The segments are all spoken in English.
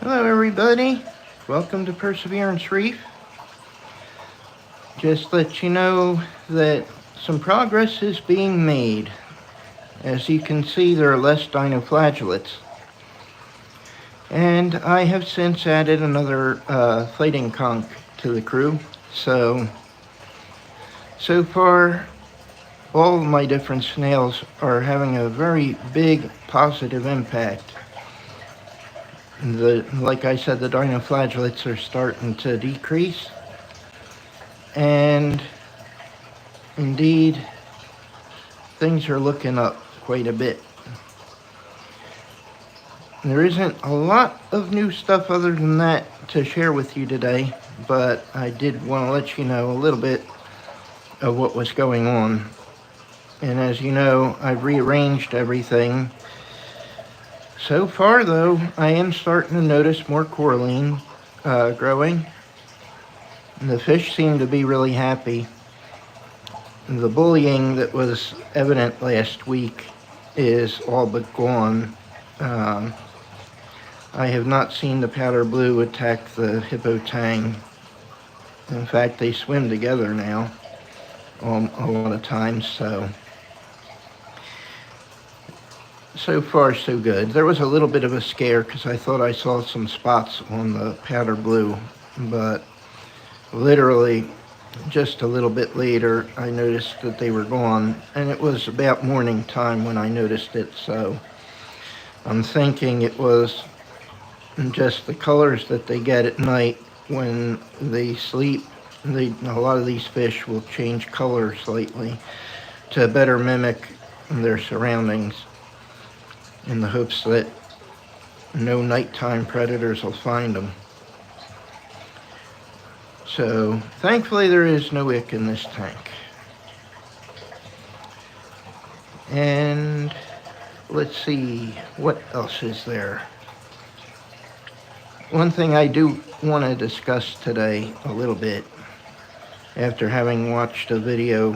Hello everybody, welcome to Perseverance Reef. Just let you know that some progress is being made. As you can see, there are less dinoflagellates. And I have since added another fighting conch to the crew. So far, all of my different snails are having a very big positive impact. Like I said, the dinoflagellates are starting to decrease, and indeed, things are looking up quite a bit. There isn't a lot of new stuff other than that to share with you today, but I did want to let you know a little bit of what was going on. And as you know, I've rearranged everything. So far, though, I am starting to notice more coralline growing. The fish seem to be really happy. The bullying that was evident last week is all but gone. I have not seen the powder blue attack the hippo tang. In fact, they swim together now a lot of times, so far so good. There was a little bit of a scare because I thought I saw some spots on the powder blue, but literally just a little bit later I noticed that they were gone, and it was about morning time when I noticed it, so I'm thinking it was just the colors that they get at night when they sleep. A lot of these fish will change color slightly to better mimic their surroundings, in the hopes that no nighttime predators will find them. So thankfully there is no ick in this tank. And let's see, what else is there? One thing I do want to discuss today a little bit, after having watched a video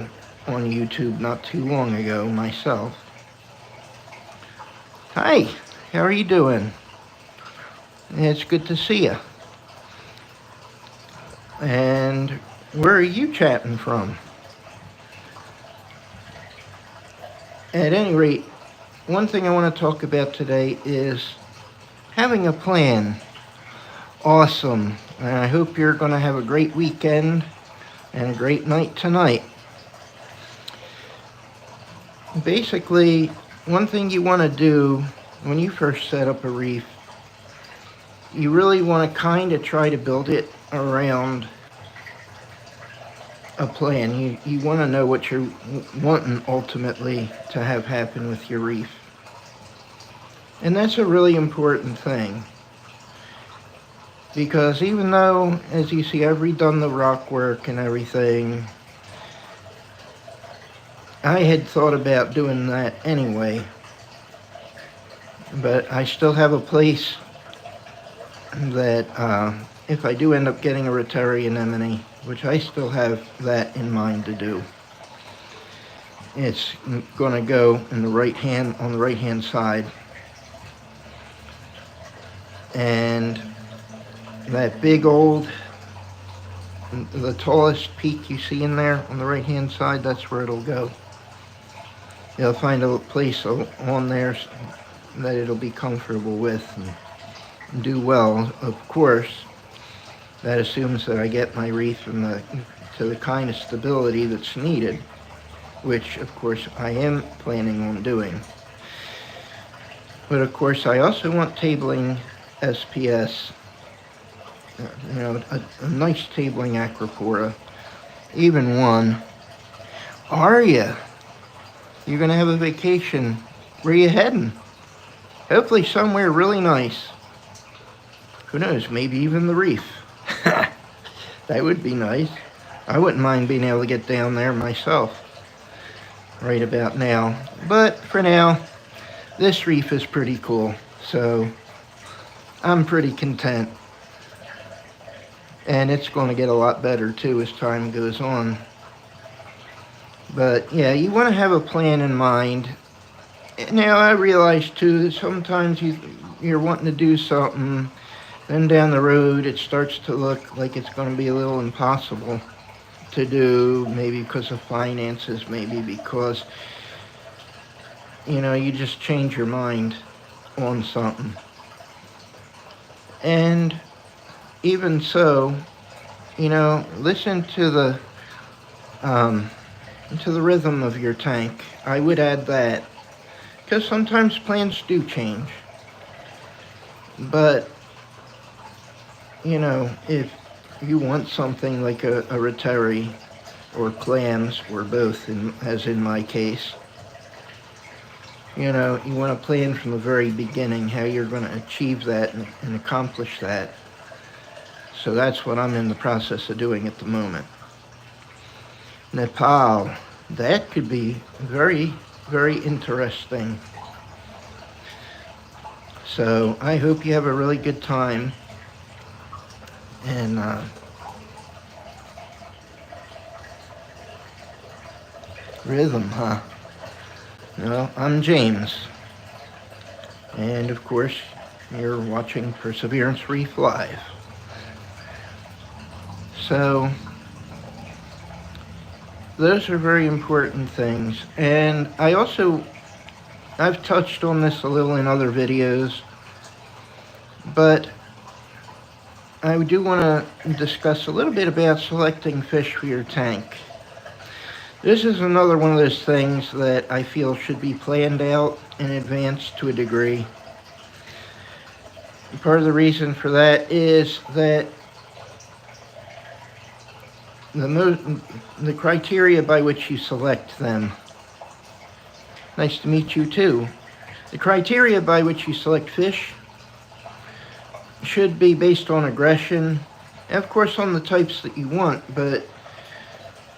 on YouTube not too long ago myself. Hi, how are you doing? It's good to see you. And where are you chatting from? At any rate, one thing I want to talk about today is having a plan. Awesome. And I hope you're going to have a great weekend and a great night tonight. Basically, one thing you want to do when you first set up a reef, you really want to kind of try to build it around a plan. You want to know what you're wanting ultimately to have happen with your reef. And that's a really important thing. Because even though, as you see, I've redone the rock work and everything, I had thought about doing that anyway. But I still have a place that if I do end up getting a rotary anemone, which I still have that in mind to do, it's going to go in on the right hand side. And that big old, the tallest peak you see in there on the right hand side, that's where it'll go. You'll find a place on there that it'll be comfortable with and do well. Of course, that assumes that I get my reef to the kind of stability that's needed, which of course I am planning on doing. But of course I also want tabling SPS, a nice tabling acropora, even one. Are you? You're going to have a vacation. Where are you heading? Hopefully somewhere really nice. Who knows, maybe even the reef. That would be nice. I wouldn't mind being able to get down there myself right about now. But for now, this reef is pretty cool, so I'm pretty content. And it's going to get a lot better too as time goes on. But yeah, you want to have a plan in mind. Now I realize too that sometimes you're wanting to do something Then down the road, it starts to look like it's going to be a little impossible to do, maybe because of finances, maybe because, you just change your mind on something. And even so, listen to the rhythm of your tank. I would add that, because sometimes plans do change. But, if you want something like a rotary or clams or both, as in my case, you want to plan from the very beginning how you're going to achieve that and accomplish that. So that's what I'm in the process of doing at the moment. Nepal, that could be very, very interesting. So I hope you have a really good time. And rhythm, huh? Well, I'm James. And of course, you're watching Perseverance Reef Live. So those are very important things. And I've touched on this a little in other videos, but I do want to discuss a little bit about selecting fish for your tank. This is another one of those things that I feel should be planned out in advance to a degree. And part of the reason for that is that the criteria by which you select them. Nice to meet you too. The criteria by which you select fish should be based on aggression, and of course on the types that you want, but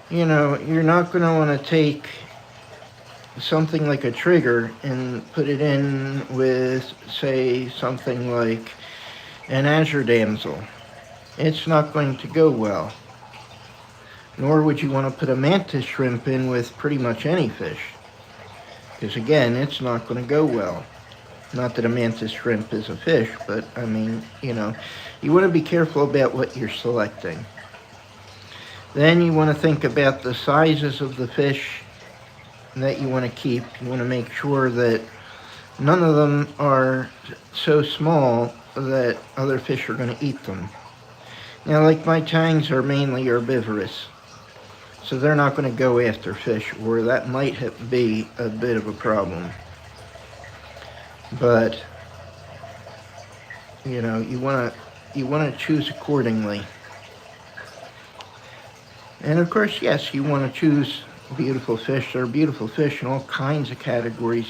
you're not going to want to take something like a trigger and put it in with, say, something like an azure damsel. It's not going to go well. Nor would you want to put a mantis shrimp in with pretty much any fish, because again, it's not going to go well. Not that a mantis shrimp is a fish, but I mean, you want to be careful about what you're selecting. Then you want to think about the sizes of the fish that you want to keep. You want to make sure that none of them are so small that other fish are going to eat them. Now, like my tangs are mainly herbivorous, so they're not going to go after fish, or that might be a bit of a problem. But you want to choose accordingly. And of course, yes, you want to choose beautiful fish. There are beautiful fish in all kinds of categories.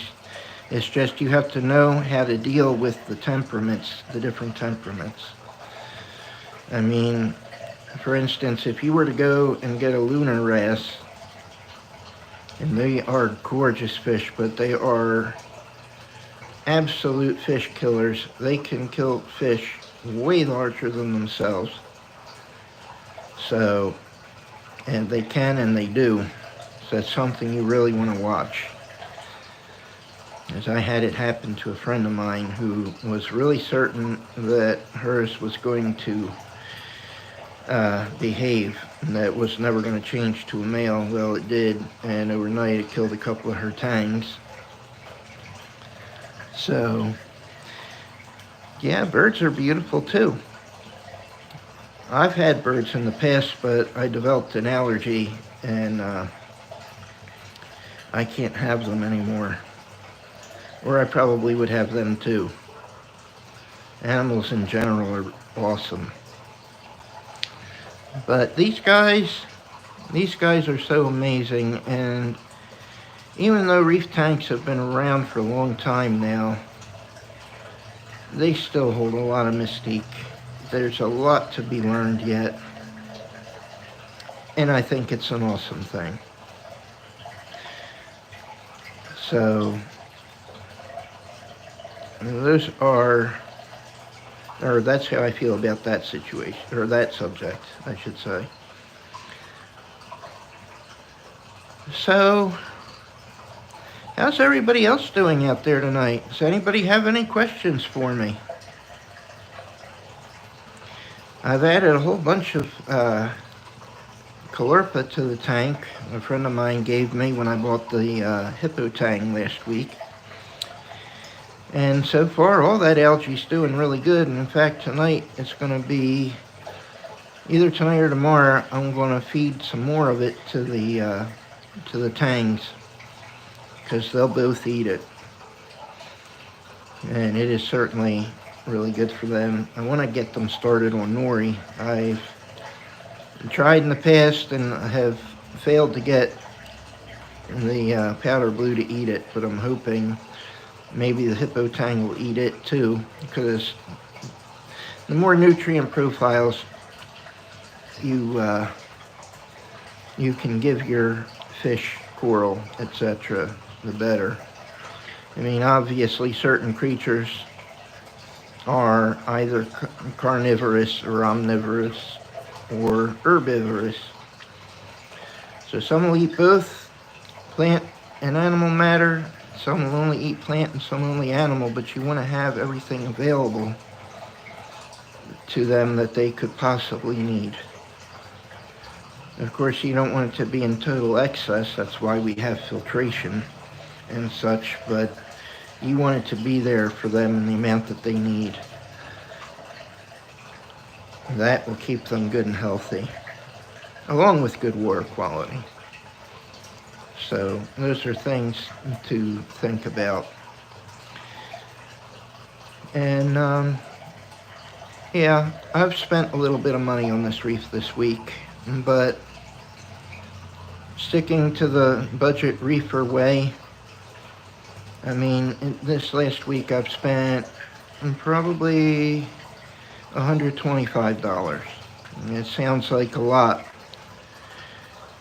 It's just you have to know how to deal with the temperaments, the different temperaments. I mean, for instance, if you were to go and get a lunar wrasse, and they are gorgeous fish, but they are absolute fish killers. They can kill fish way larger than themselves. So, and they can and they do. So that's something you really want to watch. As I had it happen to a friend of mine who was really certain that hers was going to behave, and that it was never going to change to a male. Well, it did, and overnight it killed a couple of her tangs. So, yeah, birds are beautiful too. I've had birds in the past, but I developed an allergy, and I can't have them anymore. Or I probably would have them too. Animals in general are awesome. But these guys are so amazing, and even though reef tanks have been around for a long time now, they still hold a lot of mystique. There's a lot to be learned yet, and I think it's an awesome thing. So, that's how I feel about that situation, or that subject, I should say. So, how's everybody else doing out there tonight? Does anybody have any questions for me? I've added a whole bunch of Calorpa to the tank. A friend of mine gave me when I bought the Hippo tang last week. And so far, all that algae's doing really good. And in fact, tonight it's going to be either tonight or tomorrow. I'm going to feed some more of it to the tangs because they'll both eat it, and it is certainly really good for them. I want to get them started on nori. I've tried in the past and have failed to get the powder blue to eat it, but I'm hoping maybe the hippo tang will eat it too, because the more nutrient profiles you can give your fish, coral, etc., the better. I mean, obviously certain creatures are either carnivorous or omnivorous or herbivorous. So some will eat both plant and animal matter. Some will only eat plant and some only animal, but you want to have everything available to them that they could possibly need. Of course, you don't want it to be in total excess. That's why we have filtration and such, but you want it to be there for them in the amount that they need. That will keep them good and healthy, along with good water quality. So those are things to think about. And yeah, I've spent a little bit of money on this reef this week, but sticking to the budget reefer way, I mean, this last week I've spent probably $125. It sounds like a lot,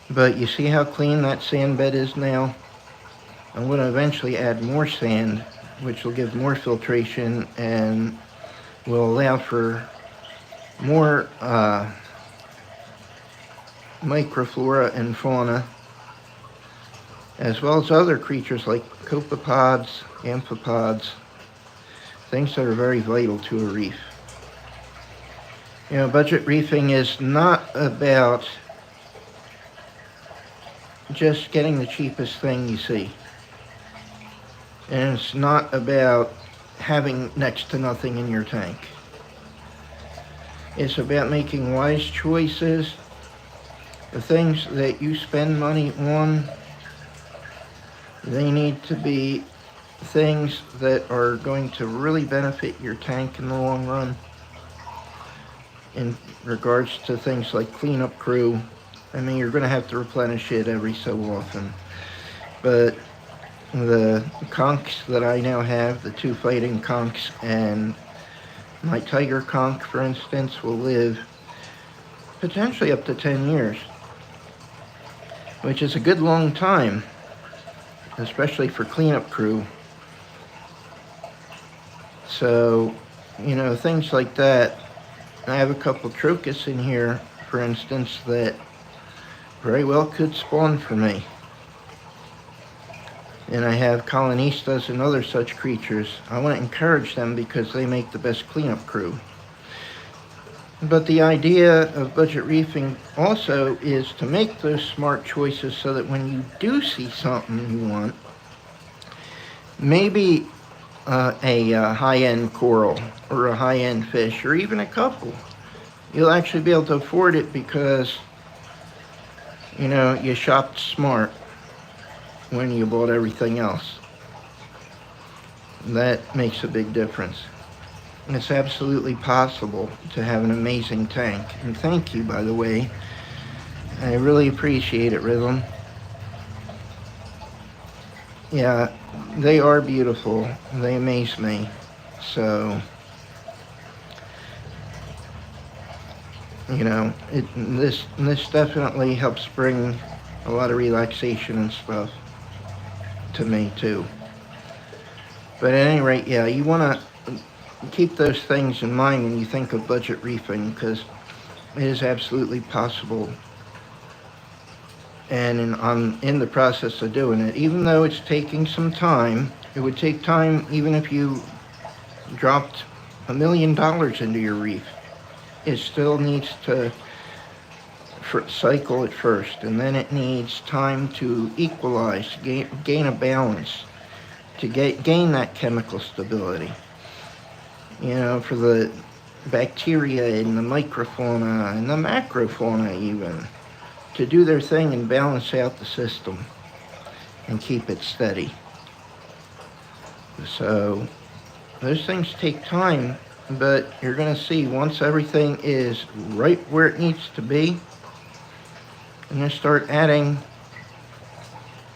but you see how clean that sand bed is now? I'm going to eventually add more sand, which will give more filtration and will allow for more microflora and fauna, as well as other creatures like copepods, amphipods, things that are very vital to a reef. You know, budget reefing is not about just getting the cheapest thing you see. And it's not about having next to nothing in your tank. It's about making wise choices. The things that you spend money on, they need to be things that are going to really benefit your tank in the long run. In regards to things like cleanup crew, I mean, you're going to have to replenish it every so often. But the conchs that I now have, the 2 fighting conchs, and my tiger conch, for instance, will live potentially up to 10 years, which is a good long time, especially for cleanup crew. So, you know, things like that. I have a couple trochus in here, for instance, that very well could spawn for me. And I have colonistas and other such creatures. I want to encourage them because they make the best cleanup crew. But the idea of budget reefing also is to make those smart choices so that when you do see something you want, maybe a high-end coral or a high-end fish or even a couple, you'll actually be able to afford it because, you know, you shopped smart when you bought everything else. That makes a big difference. And it's absolutely possible to have an amazing tank. And thank you, by the way. I really appreciate it, Rhythm. Yeah, they are beautiful. They amaze me. So, you know, this definitely helps bring a lot of relaxation and stuff to me too. But at any rate, yeah, you want to keep those things in mind when you think of budget reefing, because it is absolutely possible. And I'm in the process of doing it. Even though it's taking some time, it would take time even if you dropped $1 million into your reef. it still needs to cycle at first, and then it needs time to equalize, gain a balance, to gain that chemical stability. You know, for the bacteria and the microfauna and the macrofauna even, to do their thing and balance out the system and keep it steady. So those things take time, but you're going to see once everything is right where it needs to be, I'm going to start adding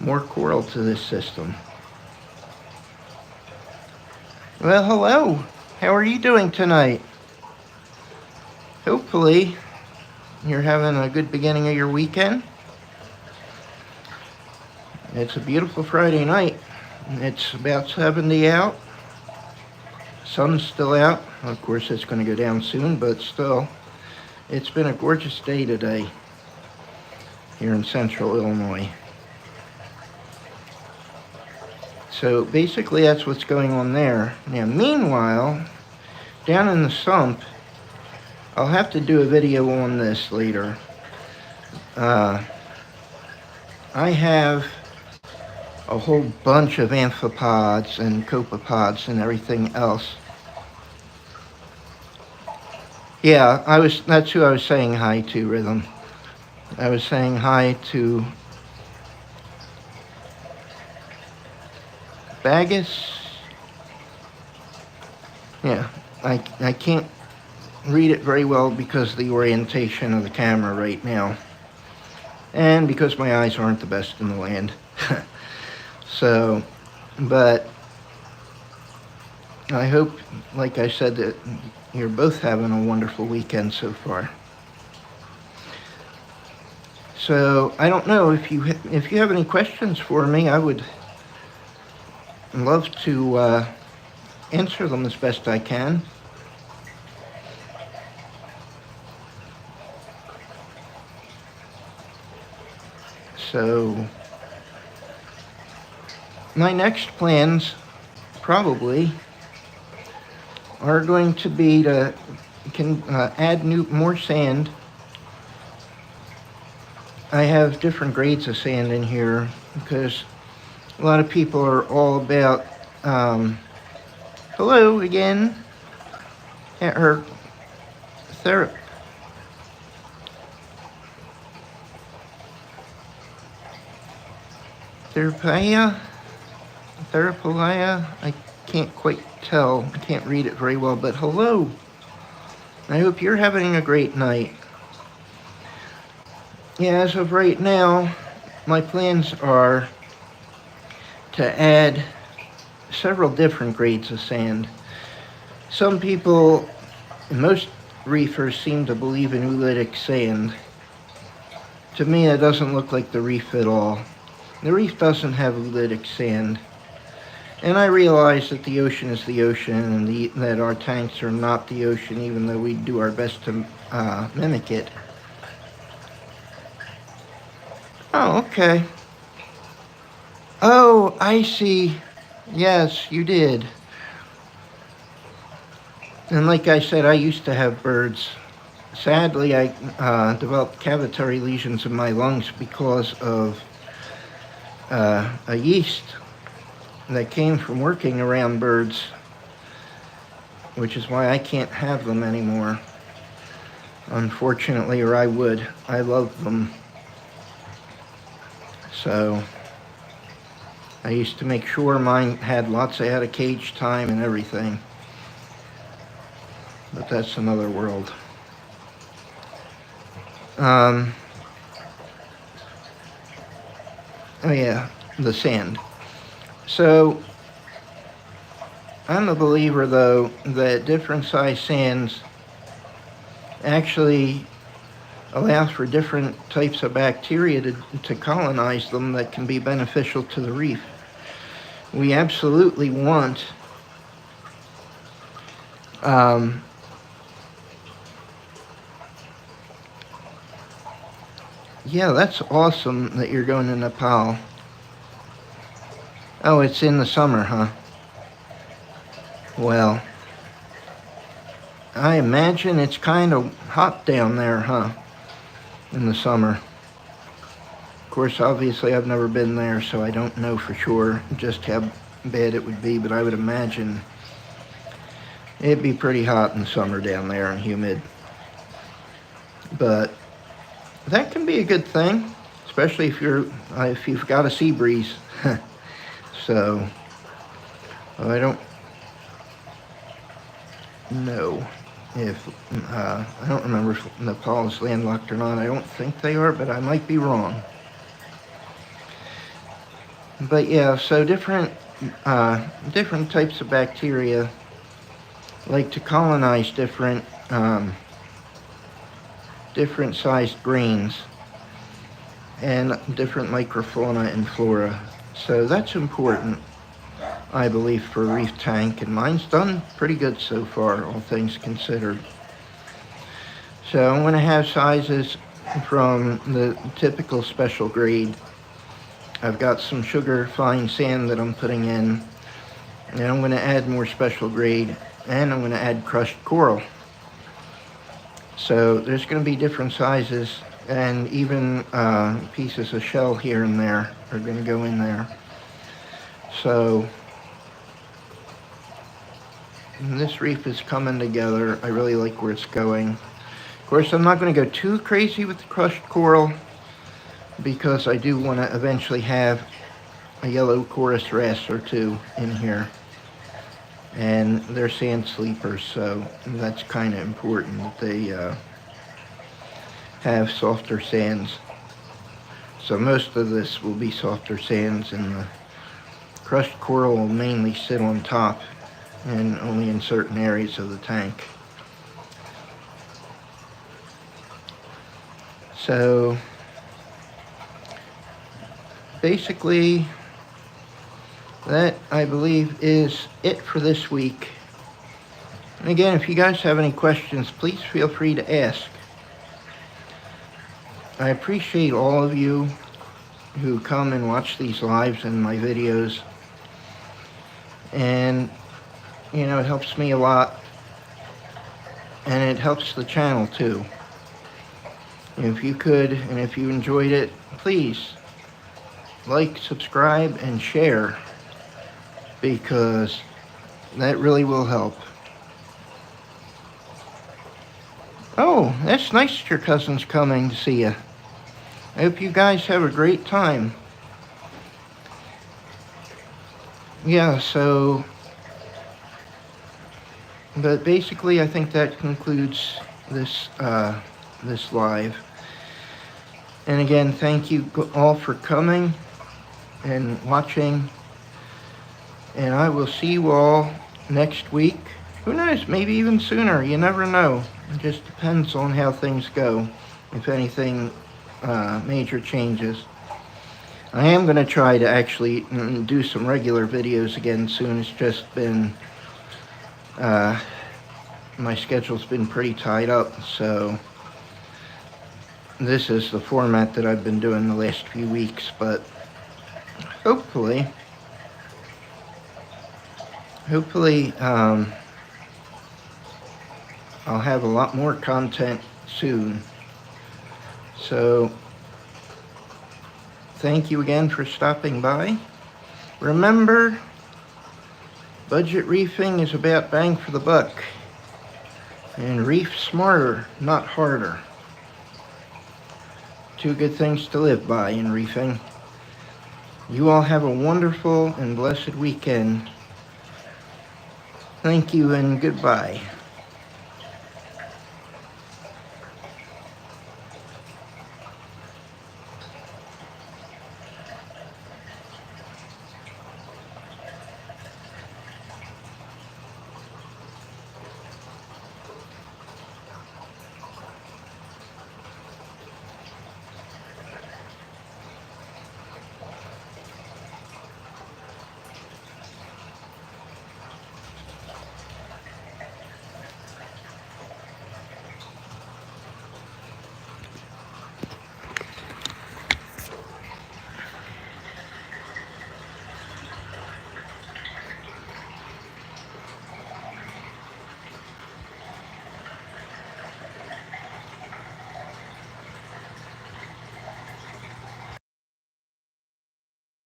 more coral to this system. Well, hello. How are you doing tonight? Hopefully, you're having a good beginning of your weekend. It's a beautiful Friday night. It's about 70 out. Sun's still out. Of course, it's going to go down soon, but still, it's been a gorgeous day today here in central Illinois. So basically that's what's going on there. Now meanwhile, down in the sump, I'll have to do a video on this later. I have a whole bunch of amphipods and copepods and everything else. Yeah, that's who I was saying hi to, Rhythm. I was saying hi to Bagus. Yeah, I can't read it very well because of the orientation of the camera right now. And because my eyes aren't the best in the land. So, but I hope, like I said, that you're both having a wonderful weekend so far. So I don't know if you have any questions for me. I would love to answer them as best I can. So my next plans probably are going to be to add more sand. I have different grades of sand in here because a lot of people are all about, hello again, or Therapelaya, I can't quite tell, I can't read it very well, but hello. I hope you're having a great night. Yeah, as of right now, my plans are to add several different grades of sand. Some people, most reefers, seem to believe in oolitic sand. To me, it doesn't look like the reef at all. The reef doesn't have oolitic sand. And I realize that the ocean is the ocean and that our tanks are not the ocean, even though we do our best to mimic it. Oh, okay. Oh, I see. Yes, you did. And like I said, I used to have birds. Sadly, I developed cavitary lesions in my lungs because of a yeast that came from working around birds, which is why I can't have them anymore, unfortunately, or I would. I love them. So I used to make sure mine had lots of out-of-cage time and everything. But that's another world. Oh yeah, the sand. So I'm a believer, though, that different size sands actually allows for different types of bacteria to colonize them that can be beneficial to the reef. We absolutely want yeah, that's awesome that you're going to Nepal. Oh, it's in the summer, huh? Well, I imagine it's kind of hot down there, huh? In the summer. Of course, obviously I've never been there, so I don't know for sure just how bad it would be, but I would imagine it'd be pretty hot in the summer down there and humid. But that can be a good thing, especially if you've got a sea breeze. So I don't know if I don't remember if Nepal is landlocked or not. I don't think they are, but I might be wrong. But yeah, so different types of bacteria like to colonize different sized grains and different microfauna and flora. So that's important, I believe, for a reef tank, and mine's done pretty good so far, all things considered. So I'm going to have sizes from the typical special grade. I've got some sugar fine sand that I'm putting in, and I'm going to add more special grade, and I'm going to add crushed coral. So there's going to be different sizes, and even pieces of shell here and there are going to go in there. So this reef is coming together. I really like where it's going. Of course, I'm not going to go too crazy with the crushed coral because I do want to eventually have a yellow chorus wrasse or two in here. And they're sand sleepers, so that's kind of important that they have softer sands. So most of this will be softer sands, and the crushed coral will mainly sit on top and only in certain areas of the tank. So basically, that, I believe, is it for this week. And again, if you guys have any questions, please feel free to ask. I appreciate all of you who come and watch these lives and my videos. And, you know, it helps me a lot. And it helps the channel too. If you could, and if you enjoyed it, please like, subscribe, and share, because that really will help. Oh, that's nice that your cousin's coming to see you. I hope you guys have a great time. Yeah, so, but basically I think that concludes this this live. And again, thank you all for coming and watching. And I will see you all next week. Who knows, maybe even sooner. You never know. It just depends on how things go, if anything major changes. I am going to try to actually do some regular videos again soon. It's just been, my schedule's been pretty tied up, so this is the format that I've been doing the last few weeks, but hopefully I'll have a lot more content soon. So thank you again for stopping by. Remember, budget reefing is about bang for the buck, and reef smarter, not harder. Two good things to live by in reefing. You all have a wonderful and blessed weekend. Thank you and goodbye.